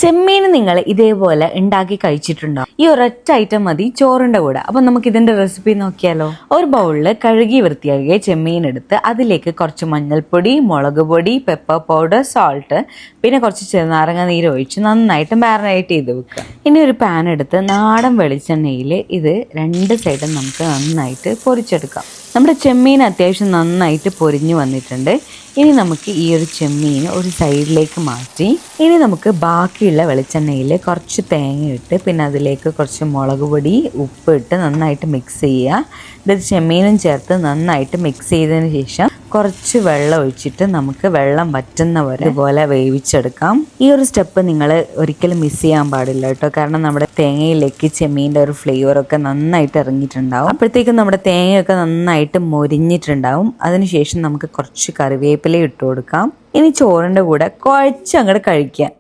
ചെമ്മീൻ നിങ്ങൾ ഇതേപോലെ ഉണ്ടാക്കി കഴിച്ചിട്ടുണ്ടോ? ഈ ഒരൊറ്റ ഐറ്റം മതി ചോറിന്റെ കൂടെ. അപ്പൊ നമുക്ക് ഇതിന്റെ റെസിപ്പി നോക്കിയാലോ? ഒരു ബൗളില് കഴുകി വൃത്തിയാക്കിയ ചെമ്മീൻ എടുത്ത് അതിലേക്ക് കുറച്ച് മഞ്ഞൾപ്പൊടി, മുളക് പൊടി, പെപ്പർ പൗഡർ, സോൾട്ട്, പിന്നെ കുറച്ച് ചെറുനാരങ്ങ നീര് ഒഴിച്ച് നന്നായിട്ട് മാരിനേറ്റ് ചെയ്ത് വെക്കുക. ഇനി ഒരു പാൻ എടുത്ത് നാടൻ വെളിച്ചെണ്ണയിൽ ഇത് രണ്ട് സൈഡും നമുക്ക് നന്നായിട്ട് പൊരിച്ചെടുക്കാം. നമ്മുടെ ചെമ്മീൻ അത്യാവശ്യം നന്നായിട്ട് പൊരിഞ്ഞു വന്നിട്ടുണ്ട്. ഇനി നമുക്ക് ഈ ഒരു ചെമ്മീൻ ഒരു സൈഡിലേക്ക് മാറ്റി ഇനി നമുക്ക് ബാക്കിയുള്ള വെളിച്ചെണ്ണയിൽ കുറച്ച് തേങ്ങ ഇട്ട് പിന്നെ അതിലേക്ക് കുറച്ച് മുളക് പൊടി, ഉപ്പ് ഇട്ട് നന്നായിട്ട് മിക്സ് ചെയ്യുക. ഇത് ചെമ്മീനും ചേർത്ത് നന്നായിട്ട് മിക്സ് ചെയ്തതിന് ശേഷം കുറച്ച് വെള്ളം ഒഴിച്ചിട്ട് നമുക്ക് വെള്ളം വറ്റുന്ന വരെ ഇതുപോലെ വേവിച്ചെടുക്കാം. ഈ ഒരു സ്റ്റെപ്പ് നിങ്ങൾ ഒരിക്കലും മിസ് ചെയ്യാൻ പാടില്ല കേട്ടോ. കാരണം നമ്മുടെ തേങ്ങയിലേക്ക് ചെമ്മീൻ്റെ ഒരു ഫ്ലേവറൊക്കെ നന്നായിട്ട് ഇറങ്ങിയിട്ടുണ്ടാവും. അപ്പോഴത്തേക്കും നമ്മുടെ തേങ്ങയൊക്കെ നന്നായിട്ട് മൊരിഞ്ഞിട്ടുണ്ടാവും. അതിനുശേഷം നമുക്ക് കുറച്ച് കറിവേപ്പില ഇട്ട് കൊടുക്കാം. ഇനി ചോറിൻ്റെ കൂടെ കുഴച്ച് അങ്ങോട്ട് കഴിക്കാം.